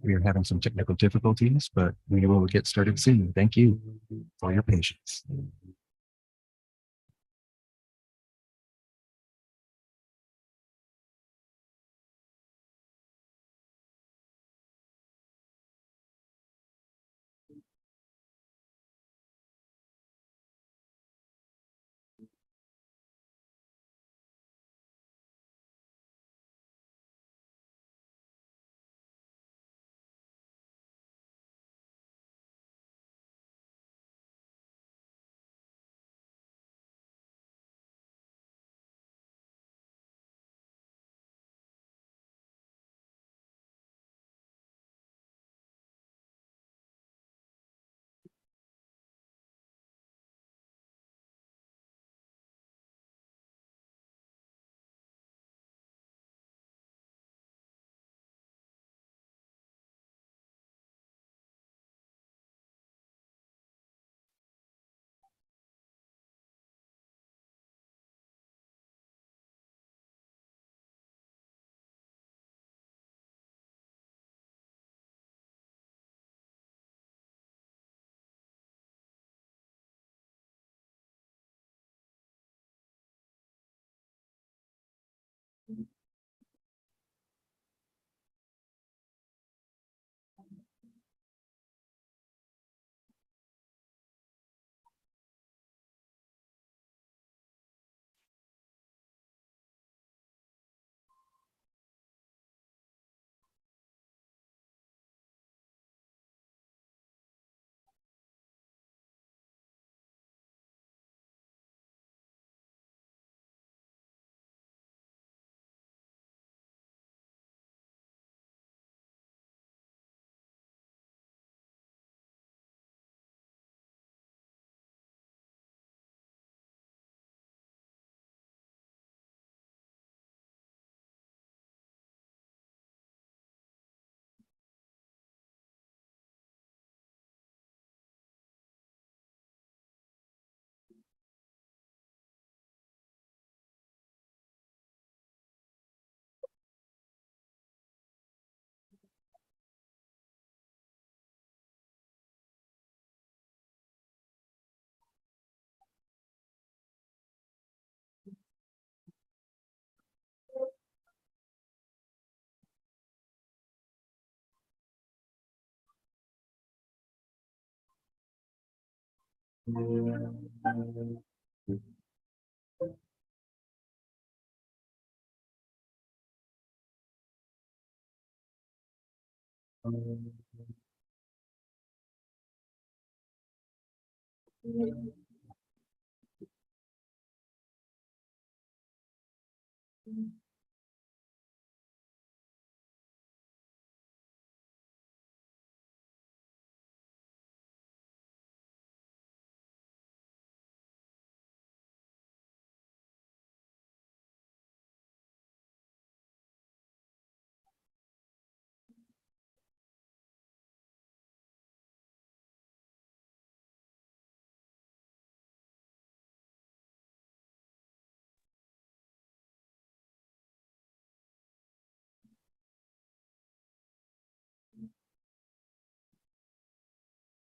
We are having some technical difficulties, but we will get started soon. Thank you for your patience.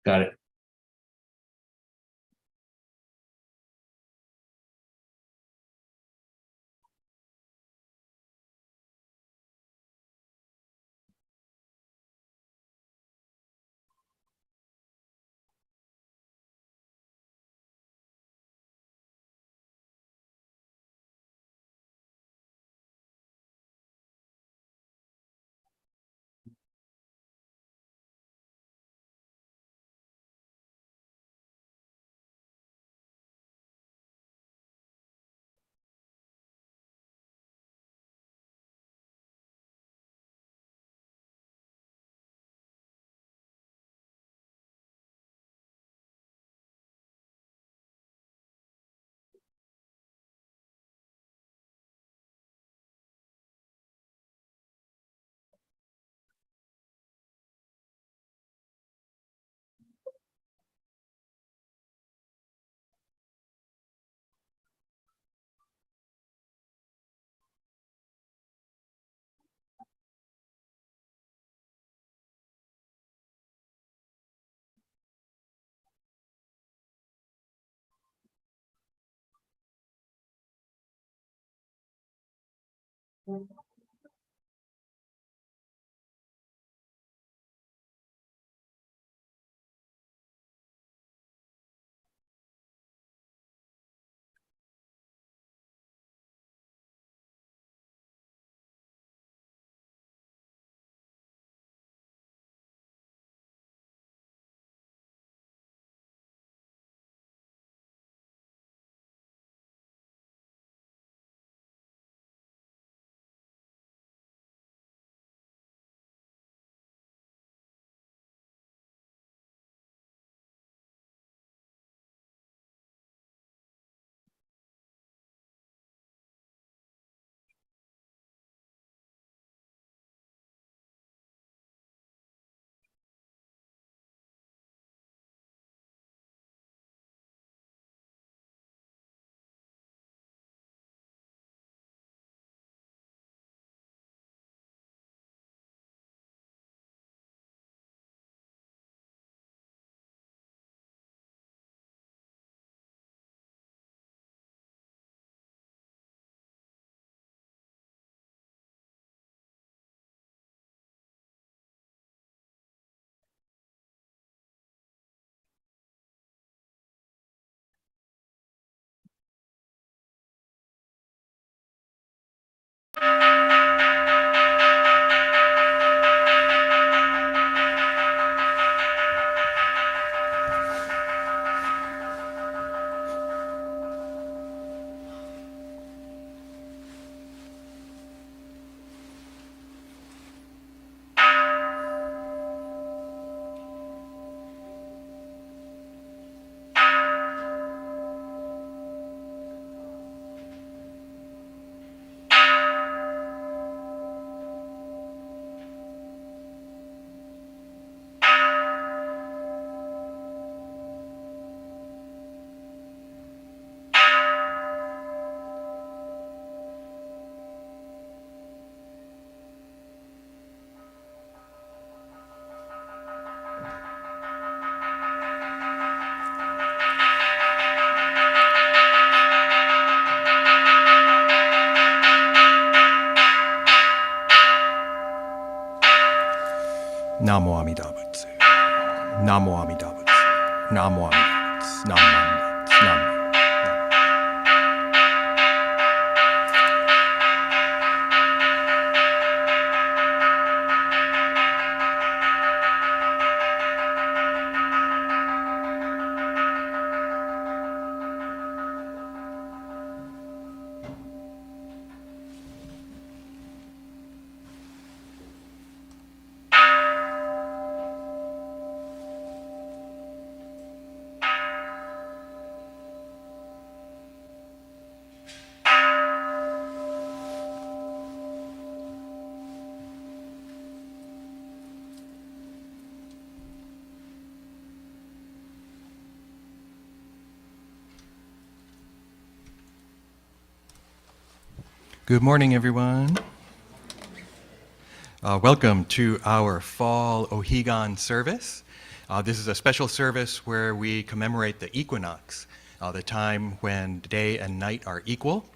Got it. Namo Amida Butsu. Namo Amida Butsu. Namo Amida Butsu. Namo Amida Butsu. Namo. Good morning, everyone. Welcome to our Fall Ohigan Service. This is a special service where we commemorate the Equinox, the time when day and night are equal.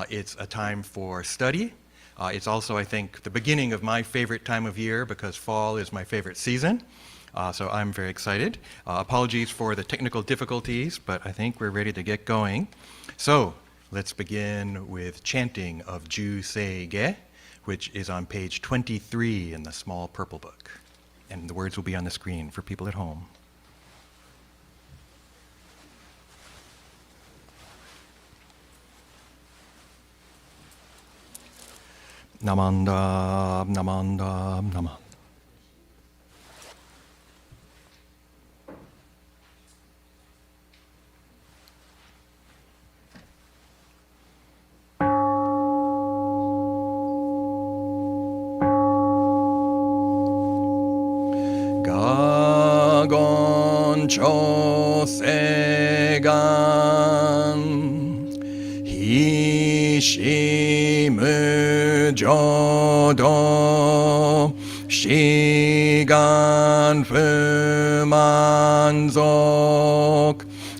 It's a time for study. It's also, I think, the beginning of my favorite time of year because fall is my favorite season. So I'm very excited. Apologies for the technical difficulties, but I think we're ready to get going. So let's begin with chanting of Juseige, which is on page 23 in the small purple book. And the words will be on the screen for people at home. Namanda, namanda, namanda. Juseige Hishimu Jodo Shigan Fumanzok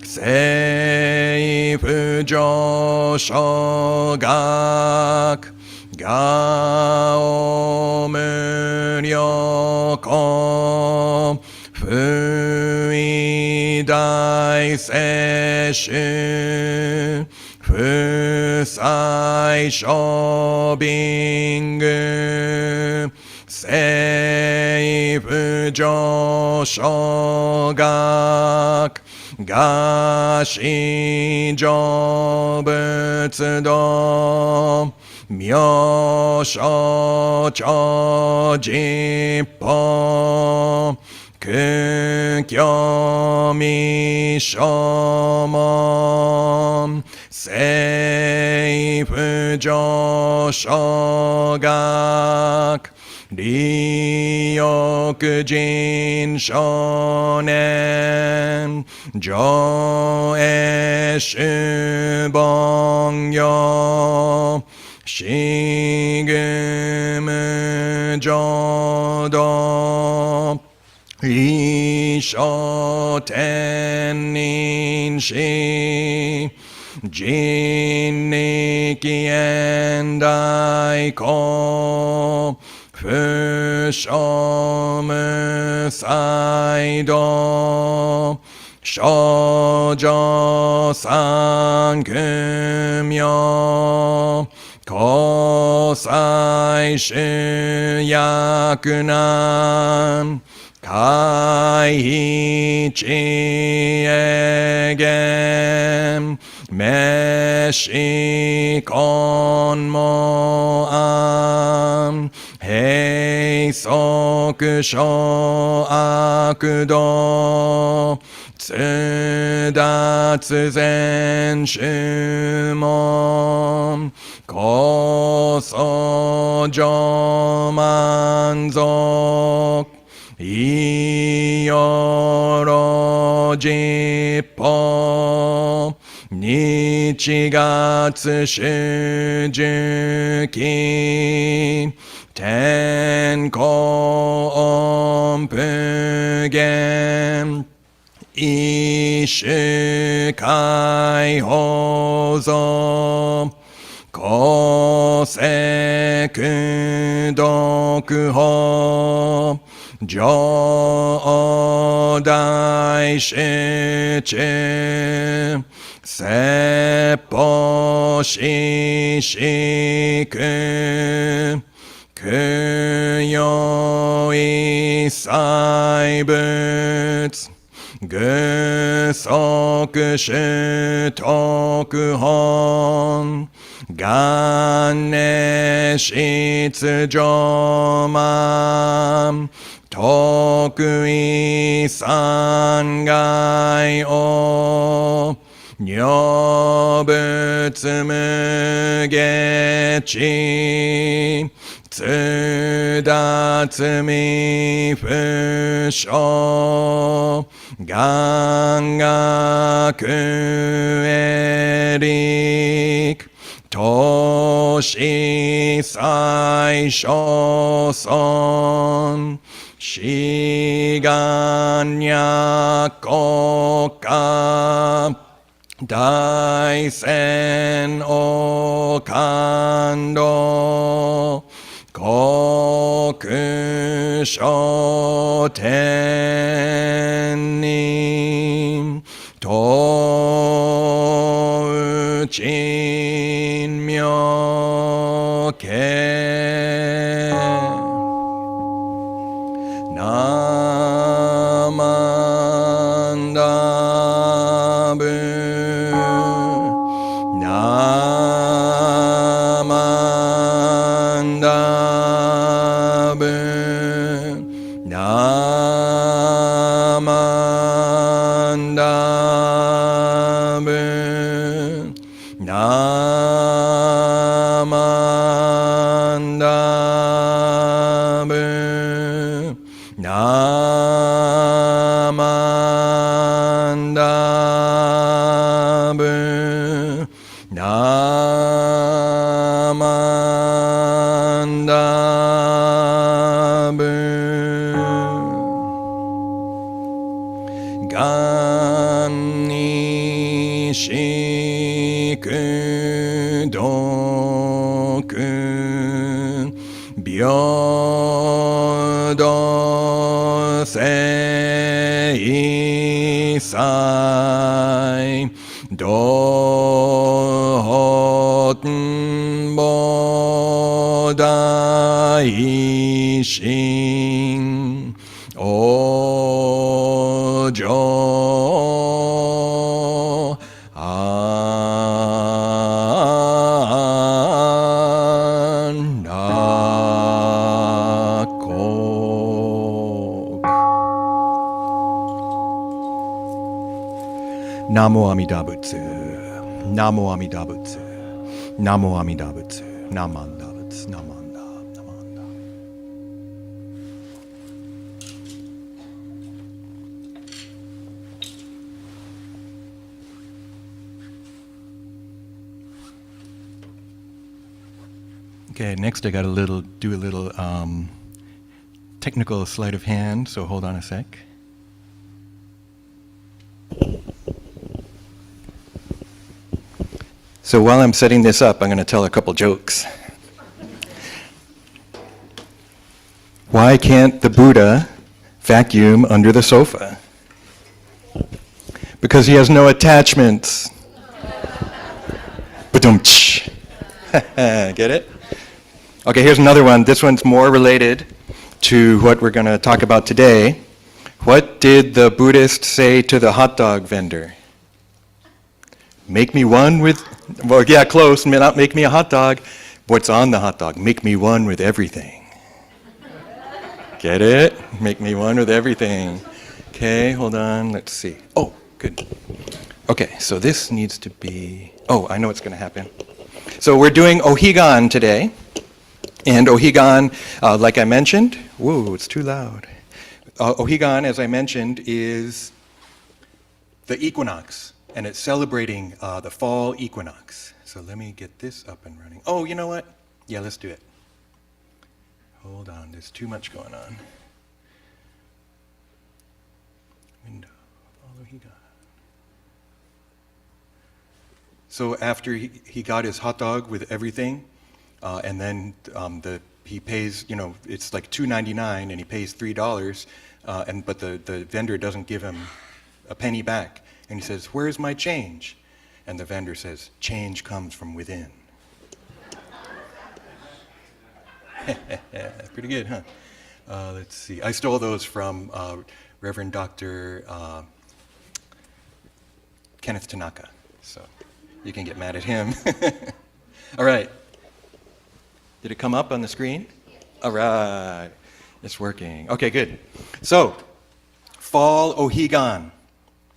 Seifu Joshogak がお無力不意大摂取不採処貧具政府上昇学が市上仏道妙所長実法苦境未所門政府上昇学利欲人少年上映主凡行しぐむ浄土理所天人し人力現代公不所無才道少女三苦妙交際主役難回避知恵言滅死根も安閉塞小悪道通達全宗門高僧上満足いよろ実法日月主十期天候音符言一種解放像公正苦毒法上大集中説法ししく供養一切仏具足主徳本元年質上満徳意三害を如仏無下知通達未不詳願学エリク投資最小尊志願若国家大戦を感動国書天人東宇珍妙慶ナマンダブナマンダブナマンダブナマンダブナマンダブナマンダブがんにしくど Byodo sei sai dohoten bodai shin ojo Namo Amida Butsu, Namo Amida Butsu, Namo Amida Butsu, Namanda Butsu, Namanda, Namanda. Okay, next I got do a little technical sleight of hand, so hold on a sec. So while I'm setting this up, I'm going to tell a couple jokes. Why can't the Buddha vacuum under the sofa? Because he has no attachments. Ba-dum-tsh. Get it? Okay, here's another one. This one's more related to what we're going to talk about today. What did the Buddhist say to the hot dog vendor? Make me one with, well, yeah, close, not make me a hot dog. What's on the hot dog? Make me one with everything. Get it? Make me one with everything. Okay, hold on, let's see. Oh, good. Okay, so this needs to be, oh, I know what's going to happen. So we're doing Ohigan today. And Ohigan, like I mentioned, whoa, it's too loud. Ohigan, as I mentioned, is the equinox. And it's celebrating the fall equinox. So let me get this up and running. Oh, you know what? Yeah, let's do it. Hold on, there's too much going on. Window, Fall Ohigan. So after he got his hot dog with everything, and then he pays, it's like $2.99 and he pays $3, but the vendor doesn't give him a penny back. And he says, "Where's my change?" And the vendor says, "Change comes from within." Pretty good, huh? Let's see. I stole those from Reverend Dr. Kenneth Tanaka, so you can get mad at him. All right. Did it come up on the screen? All right. It's working. Okay, good. So, Fall Ohigan.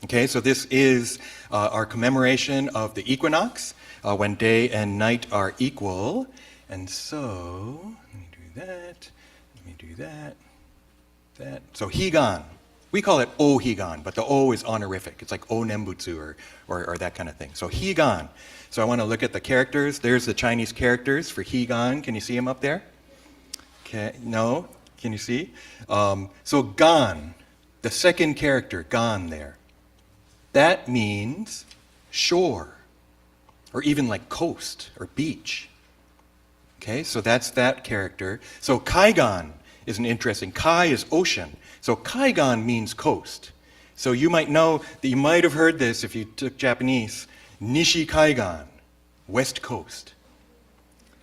Okay, so this is our commemoration of the equinox, when day and night are equal. And so, let me do that, that. So Higan, we call it Ohigan, but the O is honorific. It's like O Nembutsu or that kind of thing. So Higan. So I want to look at the characters. There's the Chinese characters for Higan. Can you see them up there? Okay, no? Can you see? So Gan, the second character, Gan there. That means shore, or even like coast or beach. Okay, so that's that character. So Kaigan is an interesting, Kai is ocean. So Kaigan means coast. So you might know that you might have heard this if you took Japanese, Nishi Kaigan, west coast.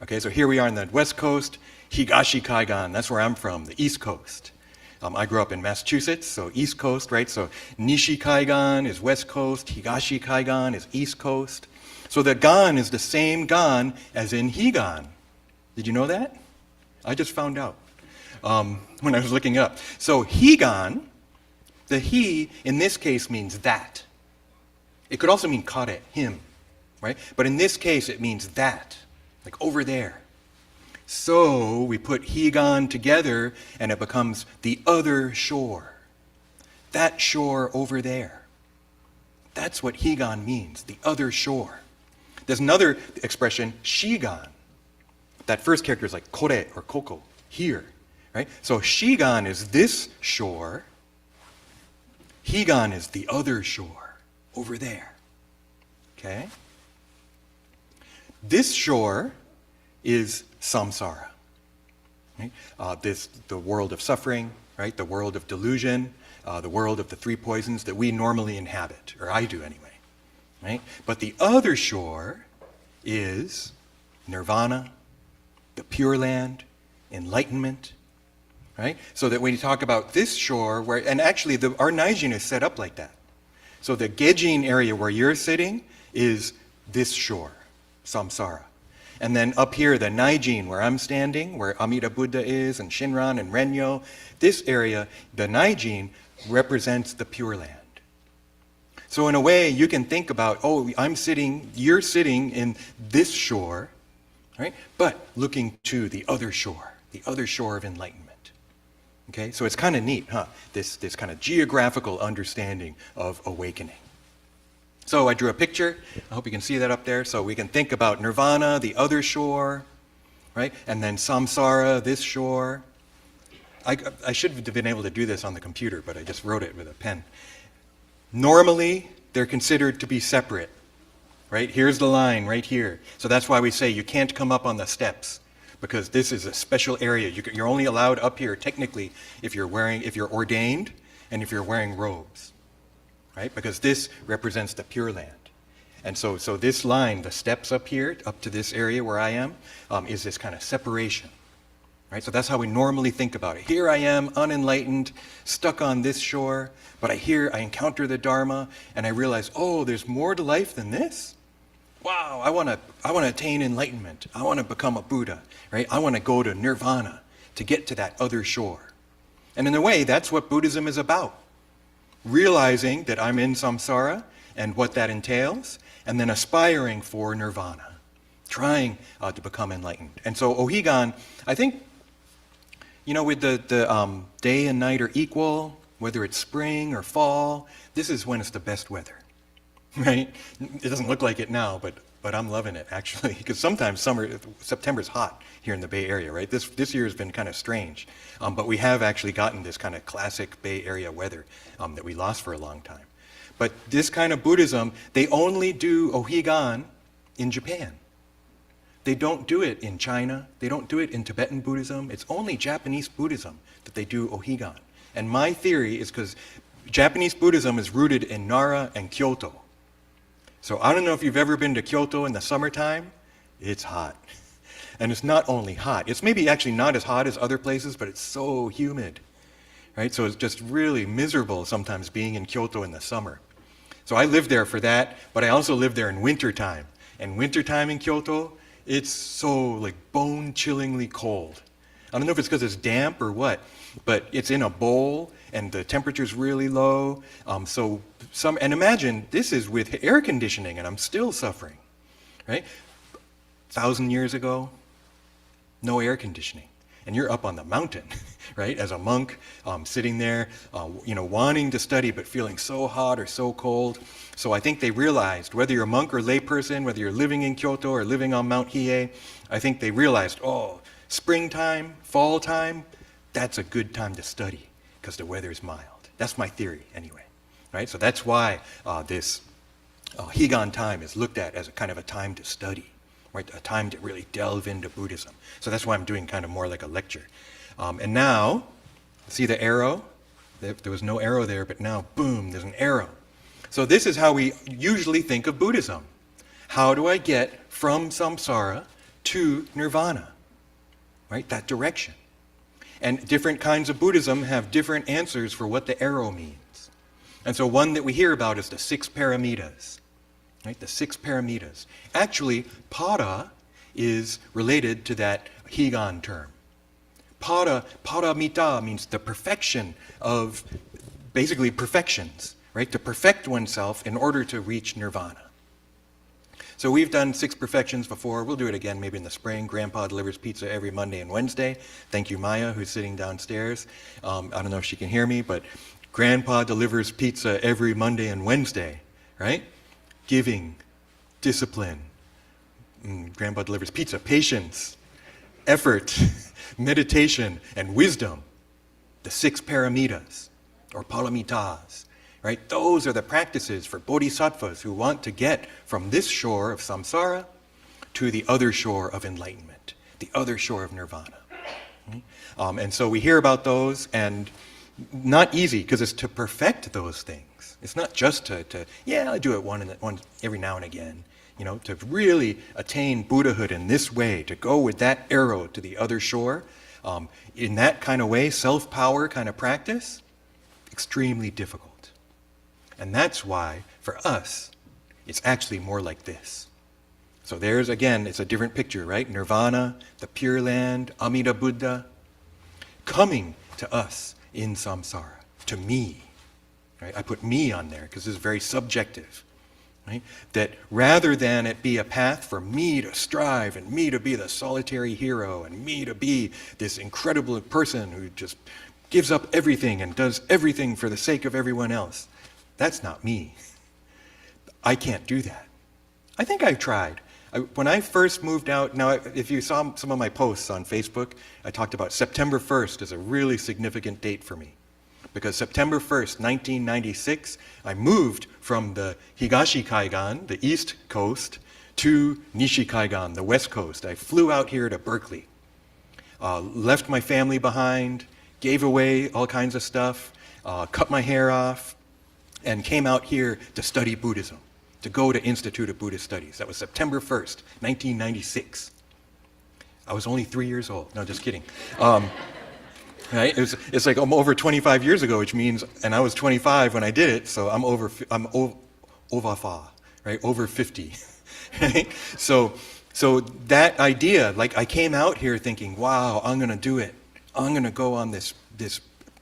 Okay, so here we are on the west coast, Higashi Kaigan, that's where I'm from, the east coast. I grew up in Massachusetts, so East Coast, right? So Nishi Kaigan is West Coast, Higashi Kaigan is East Coast. So the Gan is the same Gan as in Higan. Did you know that? I just found out when I was looking it up. So Higan, the he in this case means that. It could also mean kare, him, right? But in this case it means that, like over there. So we put Higan together and it becomes the other shore. That shore over there. That's what Higan means, the other shore. There's another expression, Shigan. That first character is like kore or koko, here, right? So Shigan is this shore. Higan is the other shore, over there. Okay? This shore is samsara. Right? The world of suffering, right? The world of delusion, the world of the three poisons that we normally inhabit, or I do anyway. Right? But the other shore is nirvana, the Pure Land, enlightenment. Right? So that when you talk about this shore, and actually our Naijin is set up like that. So the Gejin area where you're sitting is this shore, samsara. And then up here, the Naijin, where I'm standing, where Amida Buddha is, and Shinran and Renyo, this area, the Naijin, represents the Pure Land. So in a way, you can think about, you're sitting in this shore, right? But looking to the other shore of enlightenment. Okay, so it's kind of neat, huh? This kind of geographical understanding of awakening. So I drew a picture. I hope you can see that up there. So we can think about nirvana, the other shore, right? And then samsara, this shore. I should have been able to do this on the computer, but I just wrote it with a pen. Normally, they're considered to be separate, right? Here's the line right here. So that's why we say you can't come up on the steps, because this is a special area. You're only allowed up here technically if you're ordained and if you're wearing robes, right? Because this represents the Pure Land. And so this line, the steps up here, up to this area where I am, is this kind of separation, right? So that's how we normally think about it. Here I am, unenlightened, stuck on this shore, but I encounter the Dharma, and I realize, oh, there's more to life than this? Wow, I want to attain enlightenment. I want to become a Buddha, right? I want to go to nirvana to get to that other shore. And in a way, that's what Buddhism is about. Realizing that I'm in samsara and what that entails, and then aspiring for nirvana, trying to become enlightened. And so Ohigan, I think, with the day and night are equal, whether it's spring or fall, this is when it's the best weather. Right? It doesn't look like it now, but I'm loving it, actually, because sometimes September's hot here in the Bay Area, right? This year has been kind of strange, but we have actually gotten this kind of classic Bay Area weather that we lost for a long time. But this kind of Buddhism, they only do Ohigan in Japan. They don't do it in China. They don't do it in Tibetan Buddhism. It's only Japanese Buddhism that they do Ohigan. And my theory is because Japanese Buddhism is rooted in Nara and Kyoto. So I don't know if you've ever been to Kyoto in the summertime. It's hot. And it's not only hot. It's maybe actually not as hot as other places, but it's so humid. Right? So it's just really miserable sometimes being in Kyoto in the summer. So I lived there for that, but I also lived there in wintertime. And wintertime in Kyoto, it's so like bone-chillingly cold. I don't know if it's because it's damp or what, but it's in a bowl and the temperature's really low. And imagine this is with air conditioning and I'm still suffering, right? 1,000 years ago, no air conditioning. And you're up on the mountain, right? As a monk, sitting there, wanting to study but feeling so hot or so cold. So I think they realized, whether you're a monk or layperson, whether you're living in Kyoto or living on Mount Hiei, I think they realized, springtime, fall time, that's a good time to study because the weather is mild. That's my theory anyway, right? So that's why this Higan time is looked at as a kind of a time to study, right? A time to really delve into Buddhism. So that's why I'm doing kind of more like a lecture. And now, see the arrow? There was no arrow there, but now, boom, there's an arrow. So this is how we usually think of Buddhism. How do I get from samsara to nirvana? Right? That direction. And different kinds of Buddhism have different answers for what the arrow means. And so one that we hear about is the 6 paramitas. Right? The 6 paramitas. Actually, pada is related to that Higan term. Paramita means the perfection of, basically perfections, right? To perfect oneself in order to reach nirvana. So we've done 6 perfections before. We'll do it again maybe in the spring. Grandpa delivers pizza every Monday and Wednesday. Thank you, Maya, who's sitting downstairs. I don't know if she can hear me, but Grandpa delivers pizza every Monday and Wednesday, right? Giving, discipline. Grandpa delivers pizza, patience, effort, meditation, and wisdom. The 6 paramitas, or paramitas. Right? Those are the practices for bodhisattvas who want to get from this shore of samsara to the other shore of enlightenment. the other shore of nirvana. Right? And so we hear about those, and not easy, because it's to perfect those things. It's not just to I do it one every now and again. To really attain Buddhahood in this way, to go with that arrow to the other shore, in that kind of way, self-power kind of practice, extremely difficult. And that's why, for us, it's actually more like this. So there's, again, it's a different picture, right? Nirvana, the Pure Land, Amida Buddha, coming to us in samsara, to me. Right? I put me on there because this is very subjective. Right? That rather than it be a path for me to strive and me to be the solitary hero and me to be this incredible person who just gives up everything and does everything for the sake of everyone else, that's not me. I can't do that. I think I've tried. When I first moved out, now if you saw some of my posts on Facebook, I talked about September 1st as a really significant date for me. Because September 1st, 1996, I moved from the Higashi Kaigan, the east coast, to Nishi Kaigan, the west coast. I flew out here to Berkeley, left my family behind, gave away all kinds of stuff, cut my hair off, and came out here to study Buddhism, to go to Institute of Buddhist Studies. That was September 1st, 1996. I was only 3 years old. No, just kidding. Right? It's like I'm over 25 years ago, which means, and I was 25 when I did it, so I'm over fa, right? Over 50. Right? So that idea, like I came out here thinking, wow, I'm going to do it. I'm going to go on this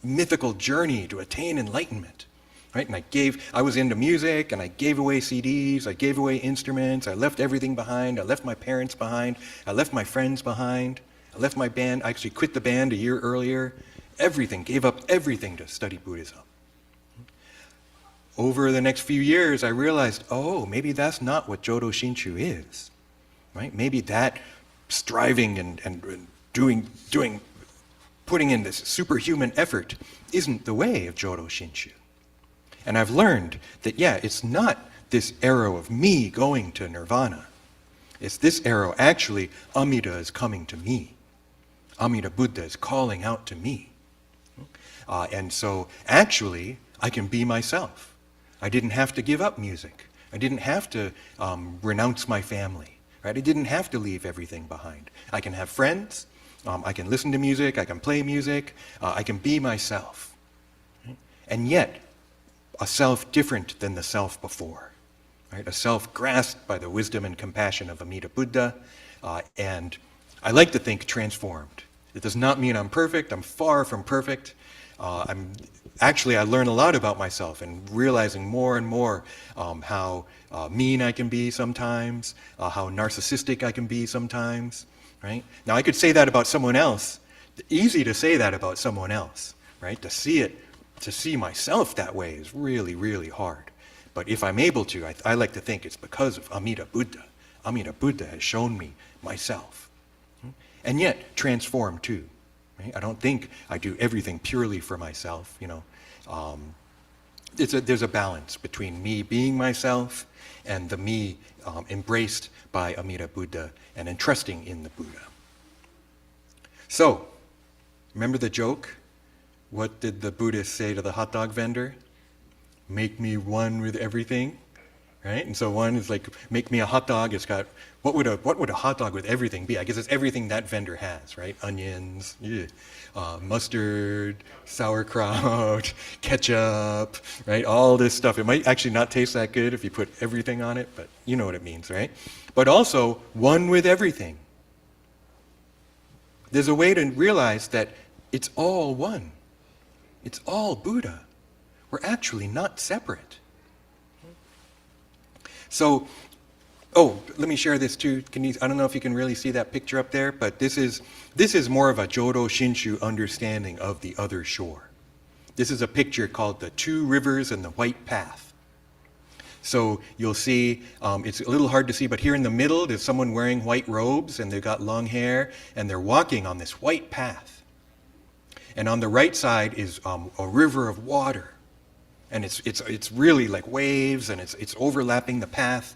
mythical journey to attain enlightenment. Right? And I was into music, and I gave away CDs, I gave away instruments, I left everything behind, I left my parents behind, I left my friends behind. I left my band, I actually quit the band a year earlier. Everything, gave up everything to study Buddhism. Over the next few years, I realized, maybe that's not what Jodo Shinshu is. Right? Maybe that striving and putting in this superhuman effort isn't the way of Jodo Shinshu. And I've learned that, it's not this arrow of me going to nirvana. It's this arrow, actually, Amida is coming to me. Amida Buddha is calling out to me. And so, actually, I can be myself. I didn't have to give up music. I didn't have to renounce my family. Right? I didn't have to leave everything behind. I can have friends. I can listen to music. I can play music. I can be myself. Right? And yet, a self different than the self before. Right? A self grasped by the wisdom and compassion of Amida Buddha, and I like to think transformed. It does not mean I'm perfect. I'm far from perfect. I learn a lot about myself and realizing more and more how mean I can be sometimes, how narcissistic I can be sometimes. Right? Now I could say that about someone else. Easy to say that about someone else. Right? To see myself that way is really, really hard. But if I'm able to, I like to think it's because of Amida Buddha. Amida Buddha has shown me myself. And yet, transformed too. Right? I don't think I do everything purely for myself. There's a balance between me being myself and the me embraced by Amida Buddha and entrusting in the Buddha. So, remember the joke? What did the Buddhist say to the hot dog vendor? Make me one with everything, right? And so one is like, make me a hot dog. It's got, what would a hot dog with everything be? I guess it's everything that vendor has, right? Onions, mustard, sauerkraut, ketchup, right? All this stuff. It might actually not taste that good if you put everything on it, but you know what it means, right? But also, one with everything. There's a way to realize that it's all one. It's all Buddha. We're actually not separate. So, let me share this too. I don't know if you can really see that picture up there, but this is more of a Jodo Shinshu understanding of the other shore. This is a picture called The Two Rivers and the White Path. So you'll see, it's a little hard to see, but here in the middle there's someone wearing white robes and they've got long hair and they're walking on this white path. And on the right side is a river of water. And it's really like waves, and it's overlapping the path.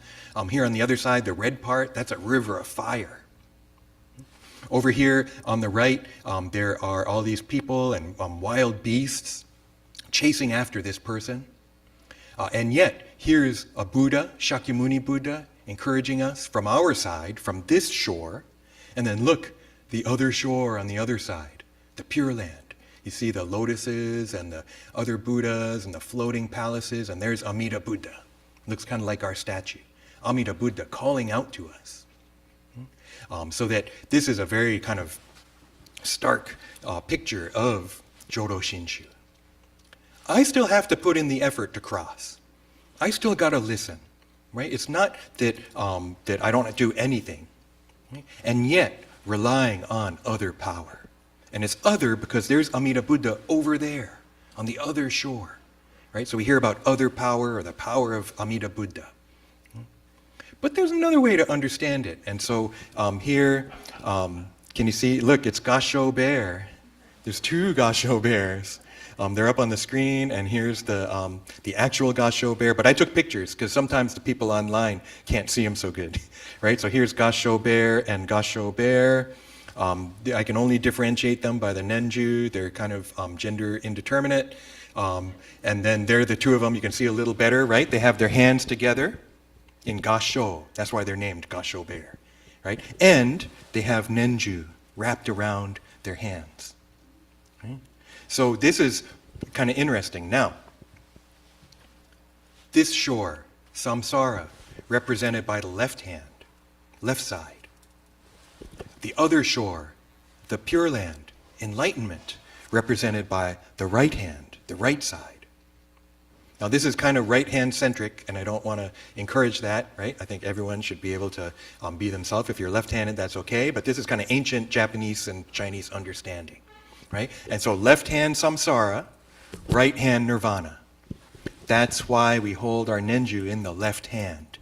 Here on the other side, the red part, that's a river of fire. Over here on the right, there are all these people and wild beasts chasing after this person. And yet, here's a Buddha, Shakyamuni Buddha, encouraging us from our side, from this shore. And then look, the other shore on the other side, the Pure Land. You see the lotuses and the other Buddhas and the floating palaces, and there's Amida Buddha. Looks kind of like our statue. Amida Buddha calling out to us. So that this is a very kind of stark picture of Jodo Shinshu. I still have to put in the effort to cross. I still got to listen, right? It's not that, that I don't do anything, right? And yet relying on other power. And it's other because there's Amida Buddha over there on the other shore, right? So we hear about other power or the power of Amida Buddha. But there's another way to understand it. And so here, can you see? Look, it's Gasho Bear. There's two Gasho Bears. They're up on the screen, and here's the actual Gasho Bear. But I took pictures because sometimes the people online can't see them so good, right? So here's Gasho Bear and Gasho Bear. I can only differentiate them by the Nenju. They're kind of gender indeterminate. And then they're the two of them. You can see a little better, right? They have their hands together in Gasho. That's why they're named Gasho Bear, right? And they have Nenju wrapped around their hands. Right? So this is kind of interesting. Now, this shore, samsara, represented by the left hand, left side. The other shore, the Pure Land, enlightenment, represented by the right hand, the right side. Now this is kind of right-hand centric, and I don't want to encourage that, right? I think everyone should be able to be themselves. If you're left-handed, that's okay, but this is kind of ancient Japanese and Chinese understanding, right? And so left hand samsara, right hand nirvana. That's why we hold our nenju in the left hand.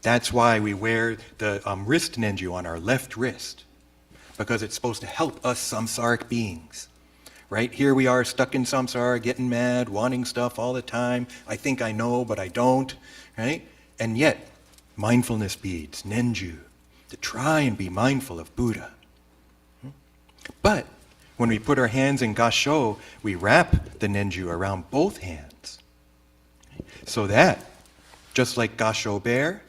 That's why we wear the wrist nenju on our left wrist, because it's supposed to help us samsaric beings. Right? Here we are stuck in samsara, getting mad, wanting stuff all the time. I think I know, but I don't. Right? And yet, mindfulness beads, nenju, to try and be mindful of Buddha. But when we put our hands in gasho, we wrap the nenju around both hands. So that, just like gasho bear,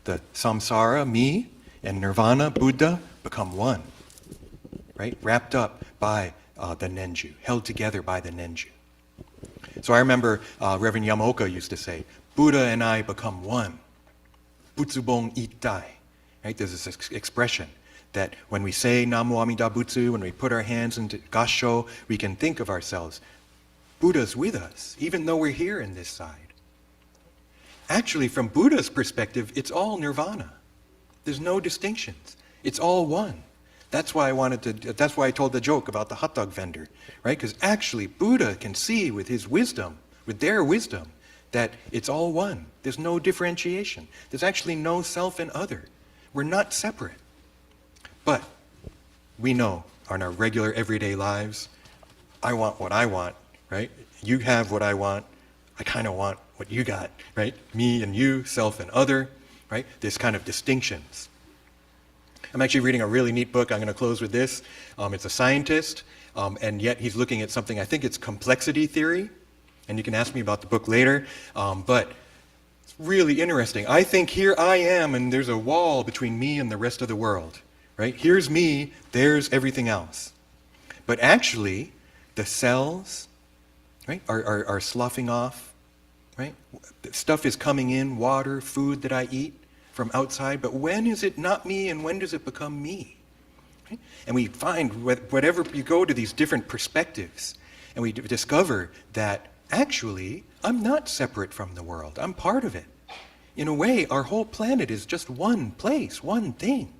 the samsara, me, and nirvana, Buddha, become one. Right? Wrapped up by the nenju, held together by the nenju. So I remember Reverend Yamaoka used to say, Buddha and I become one. Butsubon ittai. Right? There's this expression that when we say Namo Amida Butsu, when we put our hands into gasho, we can think of ourselves. Buddha's with us, even though we're here in this side. Actually, from Buddha's perspective, it's all nirvana. There's no distinctions. It's all one. That's why I told the joke about the hot dog vendor, right? Because actually Buddha can see with his wisdom, with their wisdom, that it's all one. There's no differentiation. There's actually no self and other. We're not separate. But we know in our regular everyday lives, I want what I want, right? You have what I want. I kind of want what you got, right? Me and you, self and other, right? This kind of distinctions. I'm actually reading a really neat book. I'm going to close with this. It's a scientist, and yet he's looking at something, I think it's complexity theory, and you can ask me about the book later, but it's really interesting. I think here I am, and there's a wall between me and the rest of the world, right? Here's me, there's everything else. But actually, the cells, right, are sloughing off, right? Stuff is coming in, water, food that I eat from outside, but when is it not me and when does it become me? Right? And we find, whatever you go to these different perspectives, and we discover that actually I'm not separate from the world, I'm part of it. In a way, our whole planet is just one place, one thing.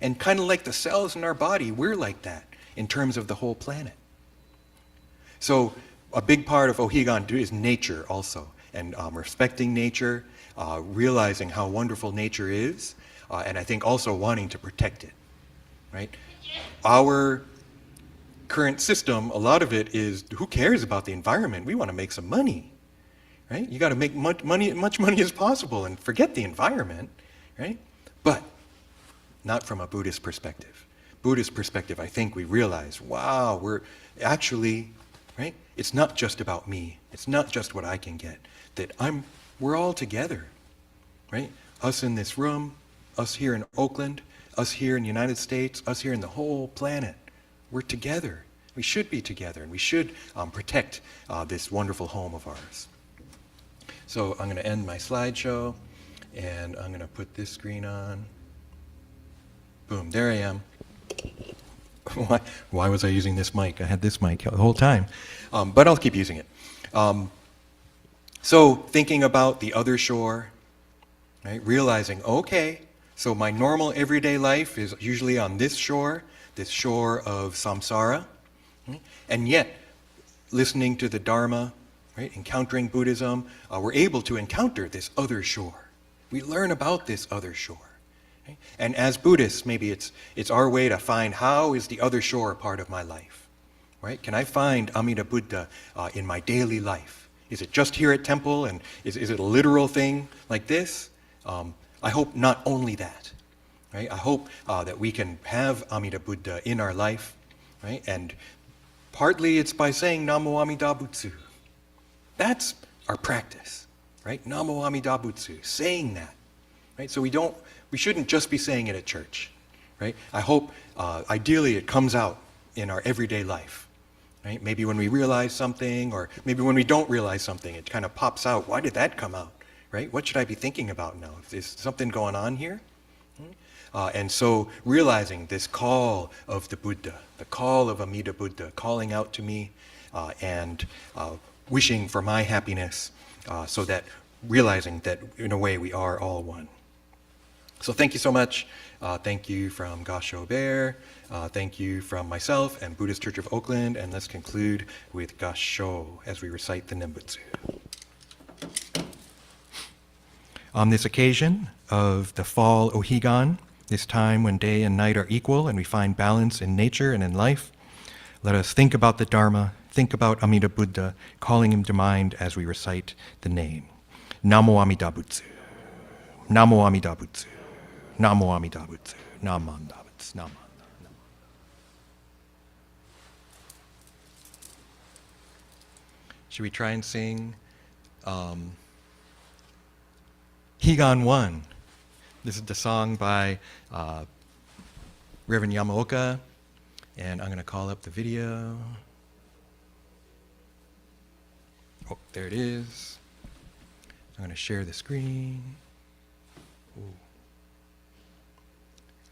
And kind of like the cells in our body, we're like that in terms of the whole planet. So a big part of Ohigan is nature also, and respecting nature, realizing how wonderful nature is, and I think also wanting to protect it, right? Our current system, a lot of it is, who cares about the environment? We want to make some money, right? You got to make much money as possible and forget the environment, right? But not from a Buddhist perspective. Buddhist perspective, I think we realize, wow, we're actually, right? It's not just about me. It's not just what I can get. We're all together, right? Us in this room, us here in Oakland, us here in the United States, us here in the whole planet. We're together. We should be together, and we should protect this wonderful home of ours. So I'm going to end my slideshow, and I'm going to put this screen on. Boom, there I am. Why was I using this mic? I had this mic the whole time, but I'll keep using it. So thinking about the other shore, right? Realizing, okay, so my normal everyday life is usually on this shore of samsara, right? And yet, listening to the Dharma, right, encountering Buddhism, we're able to encounter this other shore. We learn about this other shore. Right? And as Buddhists, maybe it's our way to find how is the other shore part of my life. Right? Can I find Amida Buddha in my daily life? Is it just here at temple, and is it a literal thing like this? I hope not only that. Right? I hope that we can have Amida Buddha in our life, right? And partly it's by saying Namo Amida Butsu. That's our practice, right? Namo Amida Butsu, saying that, right? So we shouldn't just be saying it at church, right? I hope, ideally, it comes out in our everyday life, right? Maybe when we realize something, or maybe when we don't realize something, it kind of pops out. Why did that come out, right? What should I be thinking about now? Is something going on here? And so realizing this call of the Buddha, the call of Amida Buddha, calling out to me, and wishing for my happiness, so that realizing that in a way we are all one. So thank you so much. Thank you from Gasho Bear. Thank you from myself and Buddhist Church of Oakland. And let's conclude with Gasho as we recite the Nembutsu. On this occasion of the Fall Ohigan, this time when day and night are equal and we find balance in nature and in life, let us think about the Dharma, think about Amida Buddha, calling him to mind as we recite the name. Namo Amida Butsu. Namo Amida Butsu. Namo Amida Butsu. Namo Amida Butsu. Namo. Should we try and sing Higan I? This is the song by Reverend Yamaoka, and I'm going to call up the video. Oh, there it is. I'm going to share the screen. Ooh.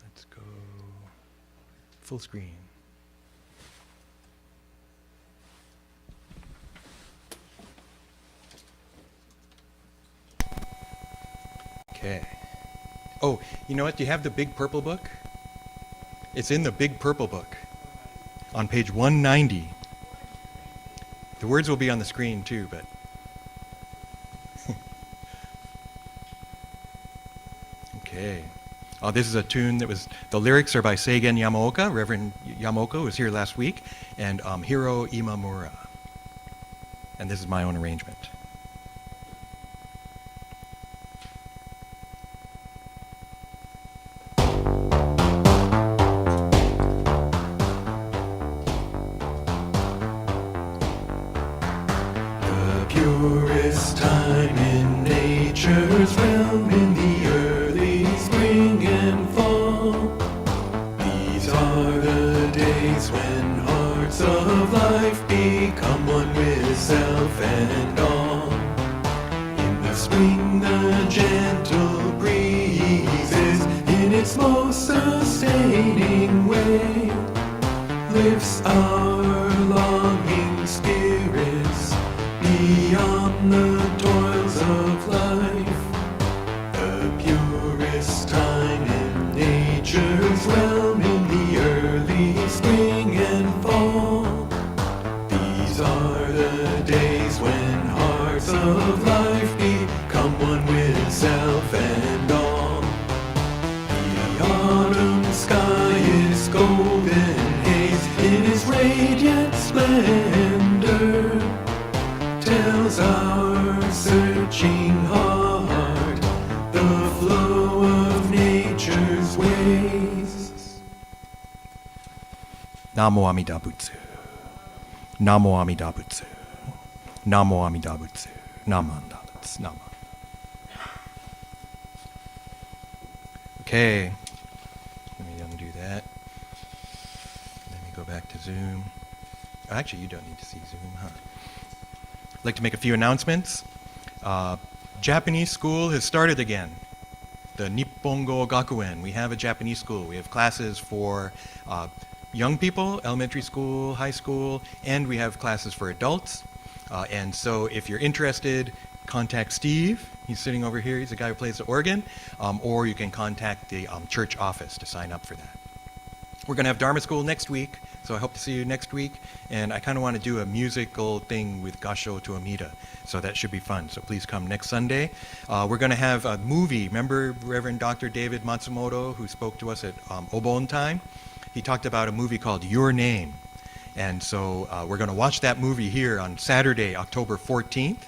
Let's go full screen. Okay. Oh, you know what? Do you have the big purple book? It's in the big purple book on page 190. The words will be on the screen too, but okay. Oh, this is a tune that was, the lyrics are by Seigen Yamaoka. Reverend Yamaoka was here last week, and Hiro Imamura. And this is my own arrangement. Purest time in nature's realm, in the early spring and fall. These are the days when hearts of life become one with self and all. In the spring the gentle breezes, in its most sustaining way, lifts our longing spirits beyond the toils of life. The purest time in nature's realm, in the early spring and fall. These are the days when hearts of life become one with self and all. The autumn sky is golden haze, in its radiant splendor tells our searching heart the flow of nature's ways. Namo Amida Butsu. Namo Amida Butsu. Namo Amida Butsu. Namanda Butsu. Nama. Okay. Let me undo that. Let me go back to Zoom. Actually, you don't need to see Zoom, huh? I'd like to make a few announcements. Japanese school has started again. The Nippongo Gakuen. We have a Japanese school. We have classes for young people, elementary school, high school, and we have classes for adults. And so if you're interested, contact Steve. He's sitting over here. He's the guy who plays the organ. Or you can contact the church office to sign up for that. We're going to have Dharma School next week, so I hope to see you next week. And I kind of want to do a musical thing with Gasho to Amida, so that should be fun. So please come next Sunday. We're going to have a movie. Remember Reverend Dr. David Matsumoto, who spoke to us at Obon time? He talked about a movie called Your Name. And so we're going to watch that movie here on Saturday, October 14th,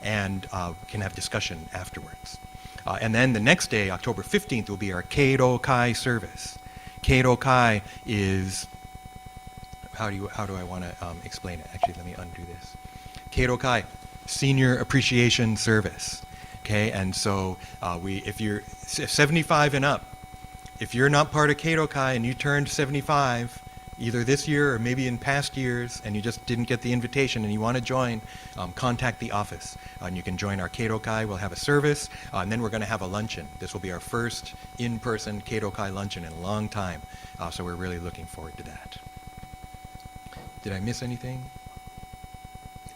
and can have discussion afterwards. And then the next day, October 15th, will be our Keido Kai service. Keido Kai is, how do I want to explain it? Actually, let me undo this. Keido Kai, Senior Appreciation Service. Okay, and so if you're 75 and up, if you're not part of Keido Kai and you turned 75, either this year or maybe in past years, and you just didn't get the invitation and you want to join, contact the office. And you can join our Keido Kai. We'll have a service, and then we're going to have a luncheon. This will be our first in-person Keido Kai luncheon in a long time, so we're really looking forward to that. Did I miss anything?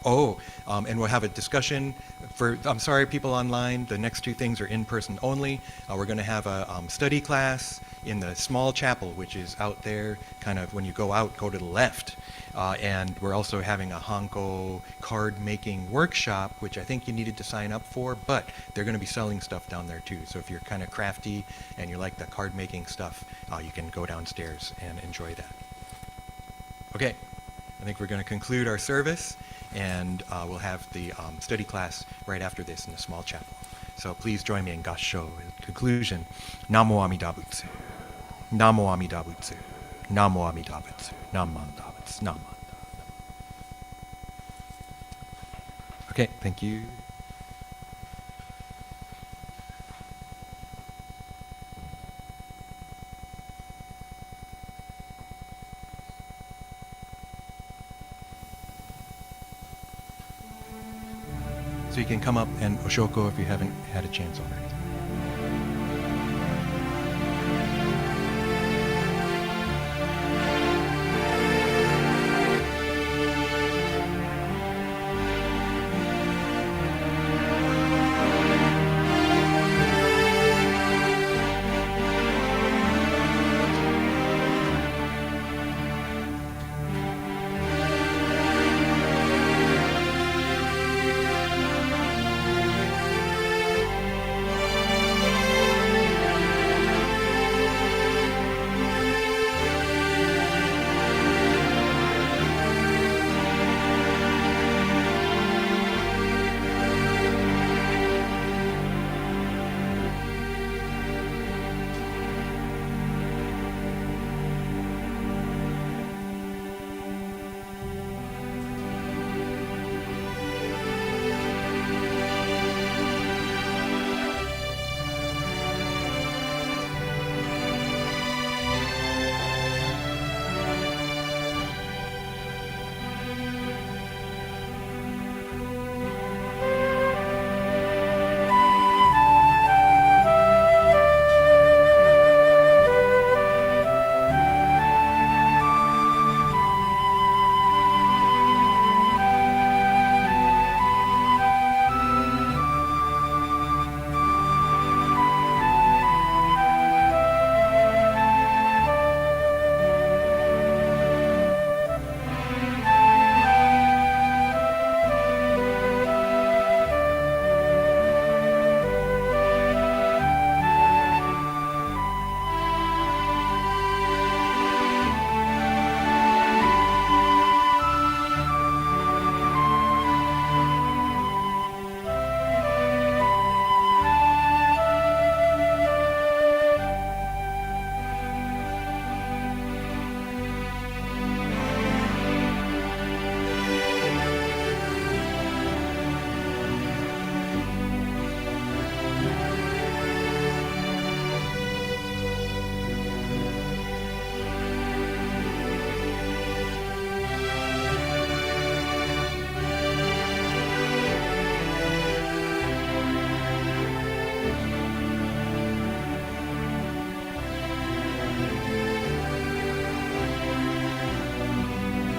Oh, and we'll have a discussion for, I'm sorry, people online, the next two things are in person only. We're going to have a study class in the small chapel, which is out there, kind of when you go out, go to the left. And we're also having a Hanko card making workshop, which I think you needed to sign up for, but they're going to be selling stuff down there too. So if you're kind of crafty and you like the card making stuff, you can go downstairs and enjoy that. Okay, I think we're going to conclude our service, and we'll have the study class right after this in the small chapel. So please join me in Gasho. In conclusion, Namo Amida Butsu. Namo Amida Butsu. Namo Amida Butsu. Namanda Butsu. Namanda. Okay, thank you. So you can come up and Oshoko if you haven't had a chance already.